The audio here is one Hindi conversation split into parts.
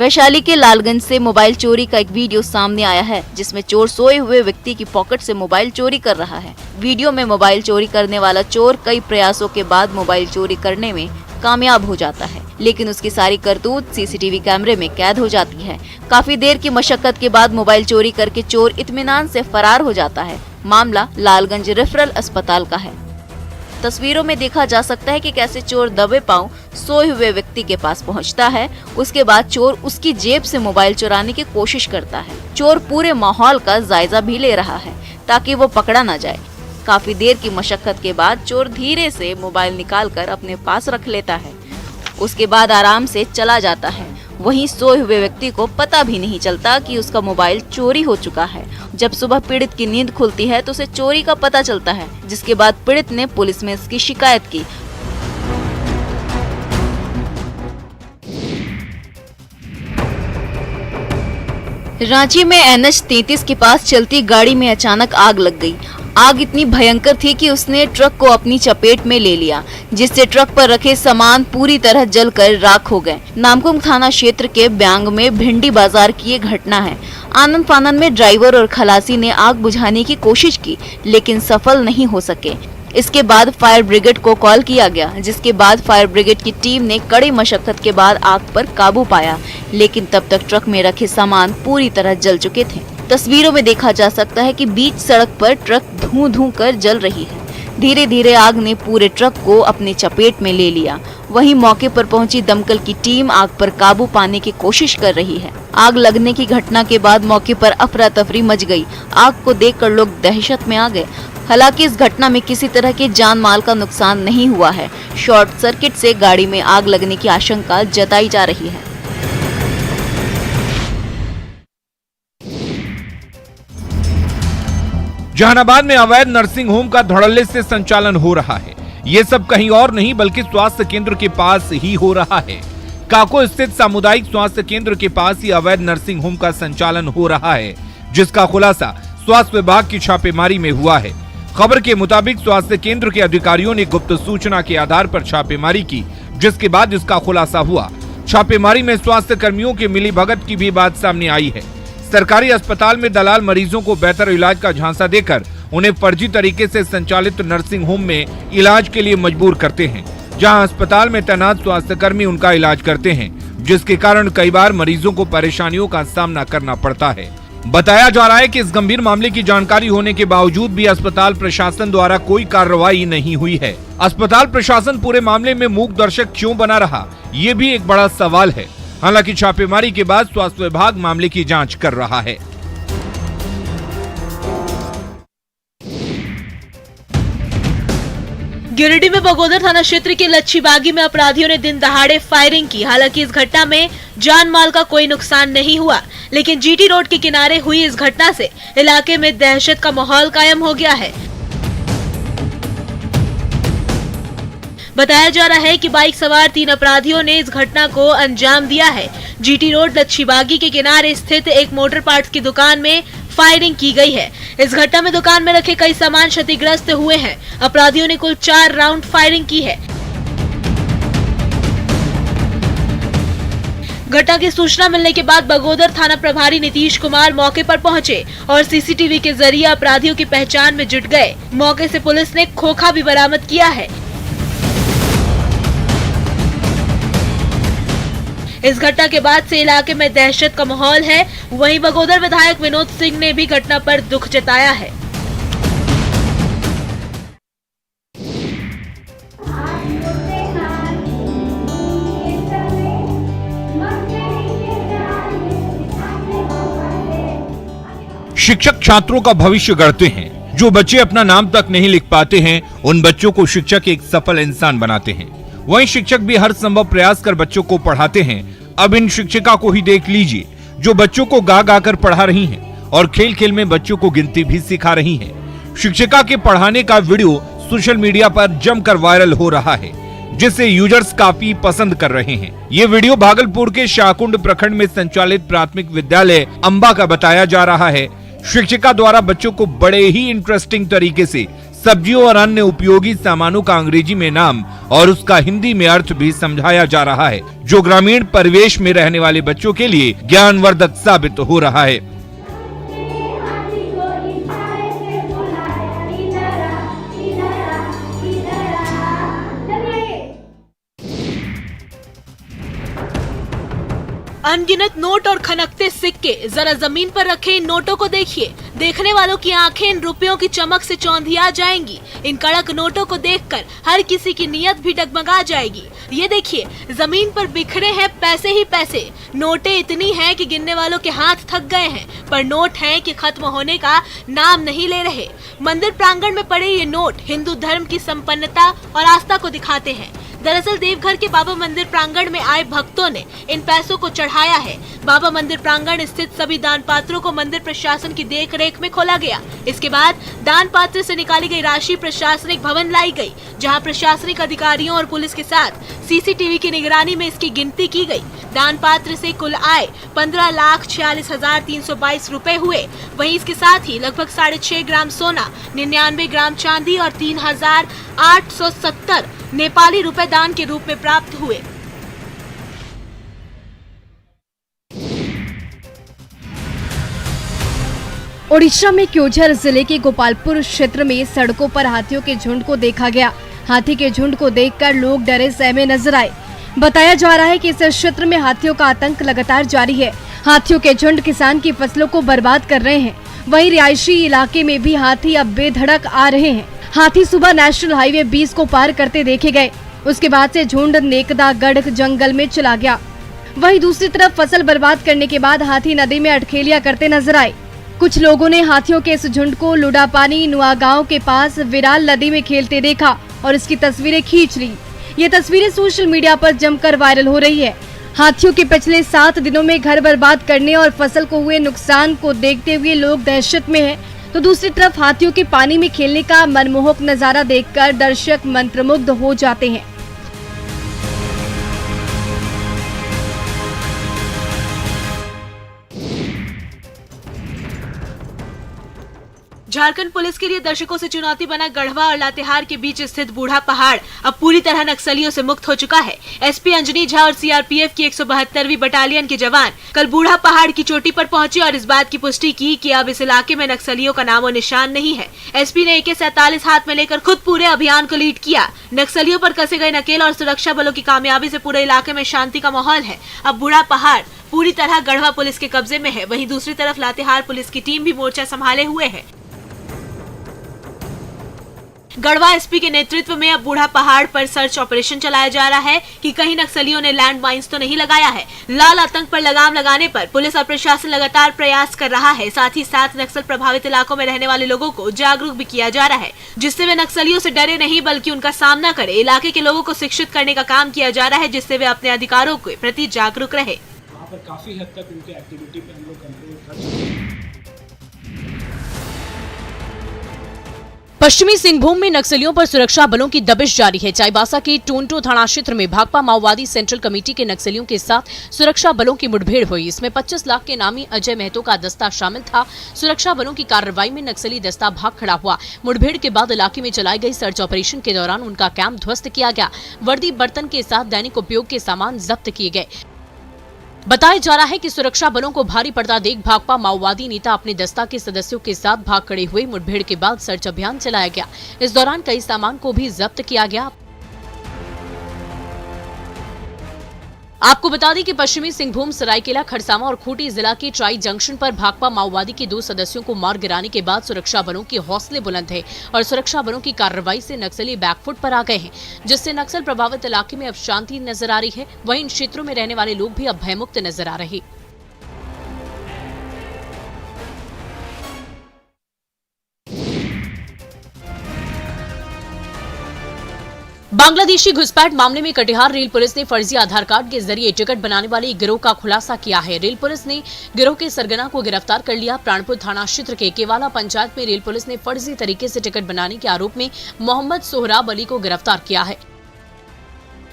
वैशाली के लालगंज से मोबाइल चोरी का एक वीडियो सामने आया है, जिसमें चोर सोए हुए व्यक्ति की पॉकेट से मोबाइल चोरी कर रहा है। वीडियो में मोबाइल चोरी करने वाला चोर कई प्रयासों के बाद मोबाइल चोरी करने में कामयाब हो जाता है, लेकिन उसकी सारी करतूत सीसीटीवी कैमरे में कैद हो जाती है। काफी देर की मशक्कत के बाद मोबाइल चोरी करके चोर इत्मीनान से फरार हो जाता है। मामला लालगंज रेफरल अस्पताल का है। तस्वीरों में देखा जा सकता है कि कैसे चोर दबे पांव सोए हुए व्यक्ति के पास पहुंचता है। उसके बाद चोर उसकी जेब से मोबाइल चुराने की कोशिश करता है। चोर पूरे माहौल का जायजा भी ले रहा है ताकि वो पकड़ा न जाए। काफी देर की मशक्कत के बाद चोर धीरे से मोबाइल निकालकर अपने पास रख लेता है। उसके बाद आराम से चला जाता है। वहीं सोए हुए व्यक्ति को पता भी नहीं चलता कि उसका मोबाइल चोरी हो चुका है। जब सुबह पीड़ित की नींद खुलती है तो उसे चोरी का पता चलता है, जिसके बाद पीड़ित ने पुलिस में इसकी शिकायत की। रांची में NH 33 के पास चलती गाड़ी में अचानक आग लग गई। आग इतनी भयंकर थी कि उसने ट्रक को अपनी चपेट में ले लिया, जिससे ट्रक पर रखे सामान पूरी तरह जलकर राख हो गए। नामकुम थाना क्षेत्र के ब्यांग में भिंडी बाजार की ये घटना है। आनंद फानंद में ड्राइवर और खलासी ने आग बुझाने की कोशिश की, लेकिन सफल नहीं हो सके। इसके बाद फायर ब्रिगेड को कॉल किया गया, जिसके बाद फायर ब्रिगेड की टीम ने कड़ी मशक्कत के बाद आग पर काबू पाया, लेकिन तब तक ट्रक में रखे सामान पूरी तरह जल चुके थे। तस्वीरों में देखा जा सकता है कि बीच सड़क पर ट्रक धूं-धूं कर जल रही है। धीरे धीरे आग ने पूरे ट्रक को अपने चपेट में ले लिया। वहीं मौके पर पहुंची दमकल की टीम आग पर काबू पाने की कोशिश कर रही है। आग लगने की घटना के बाद मौके पर अफरा तफरी मच गई। आग को देखकर लोग दहशत में आ गए। हालांकि इस घटना में किसी तरह के जान माल का नुकसान नहीं हुआ है। शॉर्ट सर्किट से गाड़ी में आग लगने की आशंका जताई जा रही है। जहानाबाद में अवैध नर्सिंग होम का धड़ल्ले से संचालन हो रहा है। ये सब कहीं और नहीं बल्कि स्वास्थ्य केंद्र के पास ही हो रहा है। काको स्थित सामुदायिक स्वास्थ्य केंद्र के पास ही अवैध नर्सिंग होम का संचालन हो रहा है, जिसका खुलासा स्वास्थ्य विभाग की छापेमारी में हुआ है। खबर के मुताबिक स्वास्थ्य केंद्र के अधिकारियों ने गुप्त सूचना के आधार पर छापेमारी की, जिसके बाद इसका खुलासा हुआ। छापेमारी में स्वास्थ्य कर्मियों की मिलीभगत की भी बात सामने आई है। सरकारी अस्पताल में दलाल मरीजों को बेहतर इलाज का झांसा देकर उन्हें फर्जी तरीके से संचालित नर्सिंग होम में इलाज के लिए मजबूर करते हैं, जहां अस्पताल में तैनात स्वास्थ्य कर्मी उनका इलाज करते हैं, जिसके कारण कई बार मरीजों को परेशानियों का सामना करना पड़ता है। बताया जा रहा है कि इस गंभीर मामले की जानकारी होने के बावजूद भी अस्पताल प्रशासन द्वारा कोई कार्रवाई नहीं हुई है। अस्पताल प्रशासन पूरे मामले में मूक दर्शक क्यों बना रहा, ये भी एक बड़ा सवाल है। हालांकि छापेमारी के बाद स्वास्थ्य विभाग मामले की जांच कर रहा है। गिरिडीह में बगोदर थाना क्षेत्र के लच्छीबागी में अपराधियों ने दिन दहाड़े फायरिंग की। हालांकि इस घटना में जान माल का कोई नुकसान नहीं हुआ, लेकिन GT रोड के किनारे हुई इस घटना से इलाके में दहशत का माहौल कायम हो गया है। बताया जा रहा है कि बाइक सवार 3 अपराधियों ने इस घटना को अंजाम दिया है। GT रोड लच्छीबागी के किनारे स्थित एक मोटर पार्ट्स की दुकान में फायरिंग की गई है। इस घटना में दुकान में रखे कई सामान क्षतिग्रस्त हुए हैं। अपराधियों ने कुल 4 राउंड फायरिंग की है। घटना की सूचना मिलने के बाद बगोदर थाना प्रभारी नीतीश कुमार मौके पर पहुंचे और CCTV के जरिए अपराधियों की पहचान में जुट गए। मौके से पुलिस ने खोखा भी बरामद किया है। इस घटना के बाद से इलाके में दहशत का माहौल है। वहीं बगोदर विधायक विनोद सिंह ने भी घटना पर दुख जताया है। शिक्षक छात्रों का भविष्य गढ़ते हैं। जो बच्चे अपना नाम तक नहीं लिख पाते हैं, उन बच्चों को शिक्षक एक सफल इंसान बनाते हैं। वहीं शिक्षक भी हर संभव प्रयास कर बच्चों को पढ़ाते हैं। अब इन शिक्षिका को ही देख लीजिए, जो बच्चों को गा गा कर पढ़ा रही हैं और खेल खेल में बच्चों को गिनती भी सिखा रही हैं। शिक्षिका के पढ़ाने का वीडियो सोशल मीडिया पर जमकर वायरल हो रहा है, जिसे यूजर्स काफी पसंद कर रहे हैं। ये वीडियो भागलपुर के शाहकुंड प्रखंड में संचालित प्राथमिक विद्यालय अंबा का बताया जा रहा है। शिक्षिका द्वारा बच्चों को बड़े ही इंटरेस्टिंग तरीके से सब्जियों और अन्य उपयोगी सामानों का अंग्रेजी में नाम और उसका हिंदी में अर्थ भी समझाया जा रहा है, जो ग्रामीण परिवेश में रहने वाले बच्चों के लिए ज्ञानवर्धक साबित हो रहा है। अनगिनत नोट और खनकते सिक्के, जरा जमीन पर रखे इन नोटों को देखिए। देखने वालों की आंखें इन रुपयों की चमक से चौंधिया जाएंगी। इन कड़क नोटों को देखकर हर किसी की नीयत भी डगमगा जाएगी। ये देखिए, जमीन पर बिखरे हैं पैसे ही पैसे। नोटें इतनी हैं कि गिनने वालों के हाथ थक गए हैं, पर नोट हैं कि खत्म होने का नाम नहीं ले रहे। मंदिर प्रांगण में पड़े ये नोट हिंदू धर्म की संपन्नता और आस्था को दिखाते हैं। दरअसल देवघर के बाबा मंदिर प्रांगण में आए भक्तों ने इन पैसों को चढ़ाया है। बाबा मंदिर प्रांगण स्थित सभी दान पात्रों को मंदिर प्रशासन की देखरेख में खोला गया। इसके बाद दान पात्र से निकाली गई राशि प्रशासनिक भवन लाई गई, जहां प्रशासनिक अधिकारियों और पुलिस के साथ सीसीटीवी की निगरानी में इसकी गिनती की गई। दान पात्र से कुल आय 15,46,322 रुपए हुए। वहीं इसके साथ ही लगभग 6.5 ग्राम सोना, 99 ग्राम चांदी और 3,870 नेपाली रुपए दान के रूप में प्राप्त हुए। ओडिशा में क्योंझर जिले के गोपालपुर क्षेत्र में सड़कों पर हाथियों के झुंड को देखा गया। हाथी के झुंड को देखकर लोग डरे सहमे नजर आए। बताया जा रहा है कि इस क्षेत्र में हाथियों का आतंक लगातार जारी है। हाथियों के झुंड किसान की फसलों को बर्बाद कर रहे हैं। वहीं रिहायशी इलाके में भी हाथी अब बेधड़क आ रहे हैं। हाथी सुबह नेशनल हाईवे 20 को पार करते देखे गए। उसके बाद से झुंड नेकदागढ़ जंगल में चला गया। वहीं दूसरी तरफ फसल बर्बाद करने के बाद हाथी नदी में अटखेलियां करते नजर आए। कुछ लोगों ने हाथियों के इस झुंड को लुडापानी नुआ गांव के पास विराल नदी में खेलते देखा और इसकी तस्वीरें खींच ली। ये तस्वीरें सोशल मीडिया पर जमकर वायरल हो रही है। हाथियों के पिछले 7 दिनों में घर बर्बाद करने और फसल को हुए नुकसान को देखते हुए लोग दहशत में हैं, तो दूसरी तरफ हाथियों के पानी में खेलने का मनमोहक नजारा देखकर दर्शक मंत्रमुग्ध हो जाते हैं। झारखंड पुलिस के लिए दर्शकों से चुनौती बना गढ़वा और लातेहार के बीच स्थित बूढ़ा पहाड़ अब पूरी तरह नक्सलियों से मुक्त हो चुका है। एसपी अंजनी झा और सीआरपीएफ की 172वीं बटालियन के जवान कल बूढ़ा पहाड़ की चोटी पर पहुंचे और इस बात की पुष्टि की कि अब इस इलाके में नक्सलियों का नामो निशान नहीं है। एसपी ने AK-47 हाथ में लेकर खुद पूरे अभियान को लीड किया। नक्सलियों पर कसे गए नकेल और सुरक्षा बलों की कामयाबी से पूरे इलाके में शांति का माहौल है। अब बूढ़ा पहाड़ पूरी तरह गढ़वा पुलिस के कब्जे में है। वहीं दूसरी तरफ लातेहार पुलिस की टीम भी मोर्चा संभाले हुए है। गढ़वा एसपी के नेतृत्व में अब बूढ़ा पहाड़ पर सर्च ऑपरेशन चलाया जा रहा है कि कहीं नक्सलियों ने लैंड माइंस तो नहीं लगाया है। लाल आतंक पर लगाम लगाने पर पुलिस और प्रशासन लगातार प्रयास कर रहा है। साथ ही साथ नक्सल प्रभावित इलाकों में रहने वाले लोगों को जागरूक भी किया जा रहा है, जिससे वे नक्सलियों से डरे नहीं बल्कि उनका सामना करे। इलाके के लोगों को शिक्षित करने का काम किया जा रहा है, जिससे वे अपने अधिकारों के प्रति जागरूक रहे। वहाँ पर काफी हद तक उनके एक्टिविटी पे हम लोग कंट्रोल कर सकते हैं। पश्चिमी सिंहभूम में नक्सलियों पर सुरक्षा बलों की दबिश जारी है। चाईबासा के टोंटो थाना क्षेत्र में भाकपा माओवादी सेंट्रल कमेटी के नक्सलियों के साथ सुरक्षा बलों की मुठभेड़ हुई। इसमें 25 लाख के नामी अजय महतो का दस्ता शामिल था। सुरक्षा बलों की कार्रवाई में नक्सली दस्ता भाग खड़ा हुआ। मुठभेड़ के बाद इलाके में चलाई गई सर्च ऑपरेशन के दौरान उनका कैंप ध्वस्त किया गया। वर्दी बर्तन के साथ दैनिक उपयोग के सामान जब्त किए गए। बताया जा रहा है कि सुरक्षा बलों को भारी पड़ता देख भाकपा माओवादी नेता अपने दस्ता के सदस्यों के साथ भाग खड़े हुए। मुठभेड़ के बाद सर्च अभियान चलाया गया। इस दौरान कई सामान को भी जब्त किया गया। आपको बता दें कि पश्चिमी सिंहभूम सरायकेला खरसावां और खूंटी जिला के ट्राई जंक्शन पर भाकपा माओवादी के 2 सदस्यों को मार गिराने के बाद सुरक्षा बलों के हौसले बुलंद है और सुरक्षा बलों की कार्रवाई से नक्सली बैकफुट पर आ गए हैं, जिससे नक्सल प्रभावित इलाके में अब शांति नजर आ रही है। वहीं इन क्षेत्रों में रहने वाले लोग भी अब भयमुक्त नजर आ रहे। बांग्लादेशी घुसपैठ मामले में कटिहार रेल पुलिस ने फर्जी आधार कार्ड के जरिए टिकट बनाने वाले एक गिरोह का खुलासा किया है। रेल पुलिस ने गिरोह के सरगना को गिरफ्तार कर लिया। प्राणपुर थाना क्षेत्र के केवाला पंचायत में रेल पुलिस ने फर्जी तरीके से टिकट बनाने के आरोप में मोहम्मद सोहराब अली को गिरफ्तार किया है।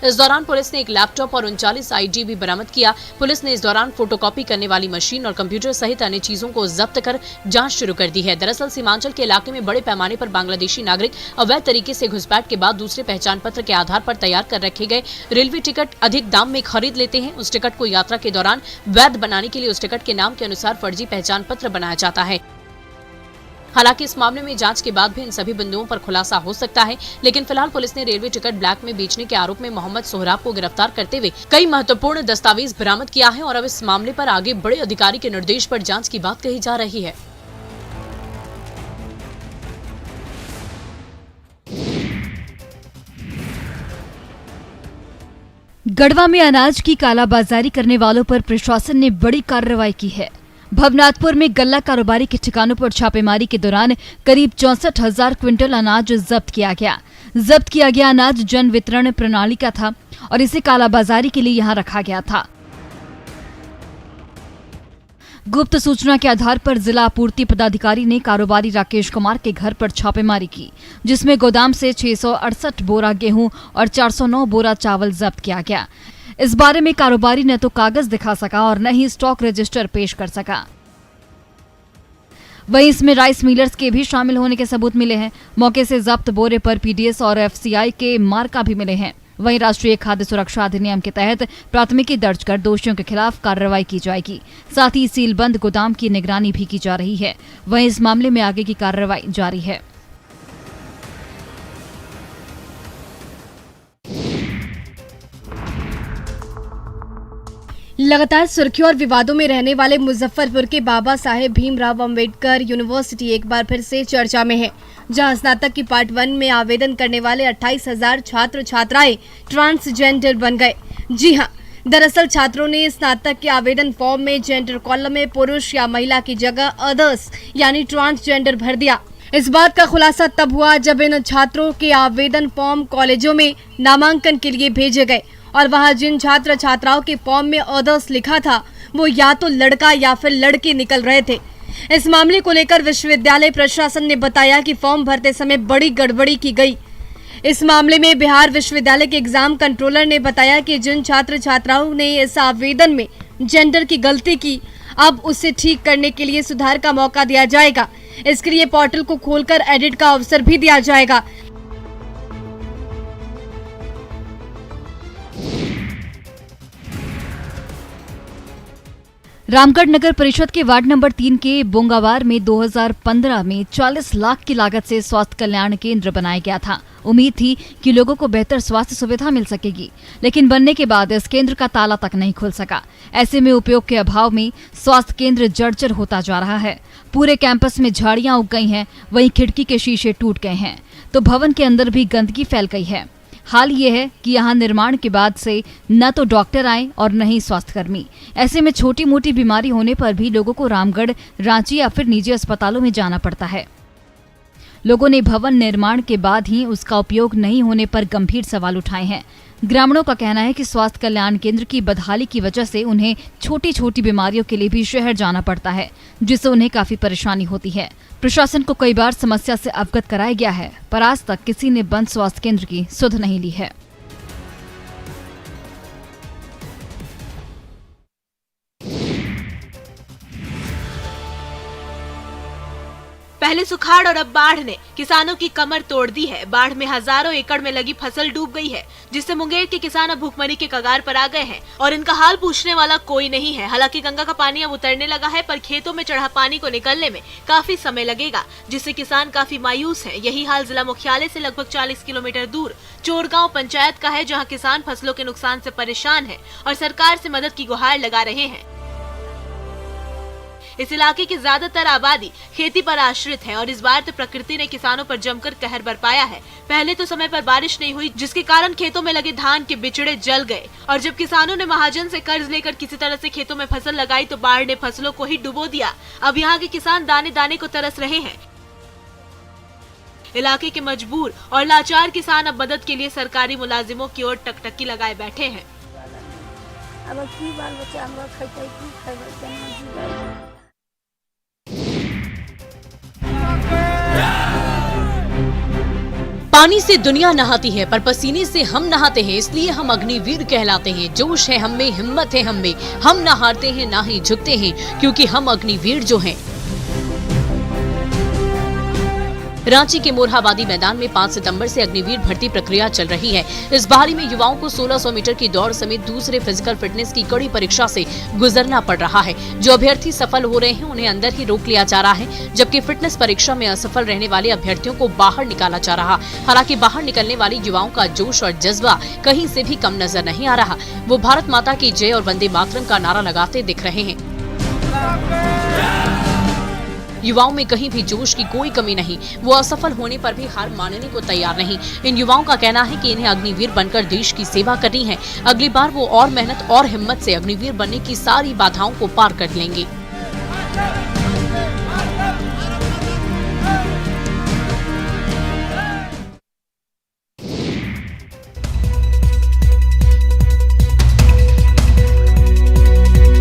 इस दौरान पुलिस ने एक लैपटॉप और 39 आईडी भी बरामद किया। पुलिस ने इस दौरान फोटोकॉपी करने वाली मशीन और कंप्यूटर सहित अन्य चीजों को जब्त कर जांच शुरू कर दी है। दरअसल सीमांचल के इलाके में बड़े पैमाने पर बांग्लादेशी नागरिक अवैध तरीके से घुसपैठ के बाद दूसरे पहचान पत्र के आधार पर तैयार कर रखे गए रेलवे टिकट अधिक दाम में खरीद लेते हैं। उस टिकट को यात्रा के दौरान वैध बनाने के लिए उस टिकट के नाम के अनुसार फर्जी पहचान पत्र बनाया जाता है। हालांकि इस मामले में जांच के बाद भी इन सभी बिंदुओं पर खुलासा हो सकता है, लेकिन फिलहाल पुलिस ने रेलवे टिकट ब्लैक में बेचने के आरोप में मोहम्मद सोहराब को गिरफ्तार करते हुए कई महत्वपूर्ण दस्तावेज बरामद किया है और अब इस मामले पर आगे बड़े अधिकारी के निर्देश पर जांच की बात कही जा रही है। गढ़वा में अनाज की कालाबाजारी करने वालों पर प्रशासन ने बड़ी कार्रवाई की है। भवनाथपुर में गल्ला कारोबारी के ठिकानों पर छापेमारी के दौरान करीब 64,000 क्विंटल अनाज जब्त किया गया। जब्त किया गया अनाज जन वितरण प्रणाली का था और इसे कालाबाजारी के लिए यहां रखा गया था। गुप्त सूचना के आधार पर जिला आपूर्ति पदाधिकारी ने कारोबारी राकेश कुमार के घर पर छापेमारी की, जिसमें गोदाम से 668 बोरा गेहूं और 409 बोरा चावल जब्त किया गया। इस बारे में कारोबारी न तो कागज दिखा सका और न ही स्टॉक रजिस्टर पेश कर सका। वहीं इसमें राइस मिलर्स के भी शामिल होने के सबूत मिले हैं। मौके से जब्त बोरे पर पीडीएस और एफसीआई के मार्का भी मिले हैं। वहीं राष्ट्रीय खाद्य सुरक्षा अधिनियम के तहत प्राथमिकी दर्ज कर दोषियों के खिलाफ कार्रवाई की जाएगी। साथ ही सीलबंद गोदाम की निगरानी भी की जा रही है। वहीं इस मामले में आगे की कार्रवाई जारी है। लगातार सुर्खियों और विवादों में रहने वाले मुजफ्फरपुर के बाबा साहेब भीमराव अंबेडकर यूनिवर्सिटी एक बार फिर से चर्चा में है, जहां स्नातक की पार्ट 1 में आवेदन करने वाले 28,000 छात्र छात्राएं ट्रांसजेंडर बन गए। जी हां, दरअसल छात्रों ने स्नातक के आवेदन फॉर्म में जेंडर कॉलम में पुरुष या महिला की जगह अदर्स यानी ट्रांसजेंडर भर दिया। इस बात का खुलासा तब हुआ जब इन छात्रों के आवेदन फॉर्म कॉलेजों में नामांकन के लिए भेजे गए और वहां जिन छात्र छात्राओं के फॉर्म में अदर्स लिखा था वो या तो लड़का या फिर लड़की निकल रहे थे। इस मामले को लेकर विश्वविद्यालय प्रशासन ने बताया कि फॉर्म भरते समय बड़ी गड़बड़ी की गई। इस मामले में बिहार विश्वविद्यालय के एग्जाम कंट्रोलर ने बताया कि जिन छात्र छात्राओं ने इस आवेदन में जेंडर की गलती की, अब उसे ठीक करने के लिए सुधार का मौका दिया जाएगा। इसके लिए पोर्टल को खोलकर एडिट का अवसर भी दिया जाएगा। रामगढ़ नगर परिषद के वार्ड नंबर 3 के बोंगावार में 2015 में 40 लाख की लागत से स्वास्थ्य कल्याण केंद्र बनाया गया था। उम्मीद थी कि लोगों को बेहतर स्वास्थ्य सुविधा मिल सकेगी, लेकिन बनने के बाद इस केंद्र का ताला तक नहीं खुल सका। ऐसे में उपयोग के अभाव में स्वास्थ्य केंद्र जर्जर होता जा रहा है। पूरे कैंपस में झाड़ियां उग गई हैं, वहीं खिड़की के शीशे टूट गए हैं, तो भवन के अंदर भी गंदगी फैल गई है। हाल ये है कि यहाँ निर्माण के बाद से न तो डॉक्टर आए और न ही स्वास्थ्यकर्मी। ऐसे में छोटी मोटी बीमारी होने पर भी लोगों को रामगढ़, रांची या फिर निजी अस्पतालों में जाना पड़ता है। लोगों ने भवन निर्माण के बाद ही उसका उपयोग नहीं होने पर गंभीर सवाल उठाए हैं। ग्रामीणों का कहना है कि स्वास्थ्य कल्याण केंद्र की बदहाली की वजह से उन्हें छोटी छोटी बीमारियों के लिए भी शहर जाना पड़ता है, जिससे उन्हें काफी परेशानी होती है। प्रशासन को कई बार समस्या से अवगत कराया गया है, पर आज तक किसी ने बंद स्वास्थ्य केंद्र की सुध नहीं ली है। पहले सुखाड़ और अब बाढ़ ने किसानों की कमर तोड़ दी है। बाढ़ में हजारों एकड़ में लगी फसल डूब गई है, जिससे मुंगेर के किसान अब भूखमरी के कगार पर आ गए हैं और इनका हाल पूछने वाला कोई नहीं है। हालांकि गंगा का पानी अब उतरने लगा है, पर खेतों में चढ़ा पानी को निकलने में काफी समय लगेगा, जिससे किसान काफी मायूस है। यही हाल जिला मुख्यालय से लगभग 40 किलोमीटर दूर चोरगांव पंचायत का है, जहाँ किसान फसलों के नुकसान से परेशान है और सरकार से मदद की गुहार लगा रहे हैं। इस इलाके की ज्यादातर आबादी खेती पर आश्रित है और इस बार तो प्रकृति ने किसानों पर जमकर कहर बरपाया है। पहले तो समय पर बारिश नहीं हुई, जिसके कारण खेतों में लगे धान के बिचड़े जल गए और जब किसानों ने महाजन से कर्ज लेकर किसी तरह से खेतों में फसल लगाई तो बाढ़ ने फसलों को ही डुबो दिया। अब यहाँ के किसान दाने दाने को तरस रहे हैं। इलाके के मजबूर और लाचार किसान अब मदद के लिए सरकारी मुलाजिमों की ओर टकटकी लगाए बैठे हैं। अब की बाल बच्चा हमरा खैतै की खैबै केना जीबै। पानी से दुनिया नहाती है पर पसीने से हम नहाते हैं, इसलिए हम अग्निवीर कहलाते हैं। जोश है हम में, हिम्मत है हम में, हम ना हारते हैं ना ही झुकते हैं, क्योंकि हम अग्निवीर जो हैं। रांची के मोरहाबादी मैदान में 5 सितंबर से अग्निवीर भर्ती प्रक्रिया चल रही है। इस बहाली में युवाओं को 1600 मीटर की दौड़ समेत दूसरे फिजिकल फिटनेस की कड़ी परीक्षा से गुजरना पड़ रहा है। जो अभ्यर्थी सफल हो रहे हैं उन्हें अंदर ही रोक लिया जा रहा है, जबकि फिटनेस परीक्षा में असफल रहने वाले अभ्यर्थियों को बाहर निकाला जा रहा। हालांकि बाहर निकलने वाले युवाओं का जोश और जज्बा कहीं से भी कम नजर नहीं आ रहा। वो भारत माता की जय और वंदे मातरम का नारा लगाते दिख रहे हैं। युवाओं में कहीं भी जोश की कोई कमी नहीं, वो असफल होने पर भी हार मानने को तैयार नहीं। इन युवाओं का कहना है कि इन्हें अग्निवीर बनकर देश की सेवा करनी है। अगली बार वो और मेहनत और हिम्मत से अग्निवीर बनने की सारी बाधाओं को पार कर लेंगे।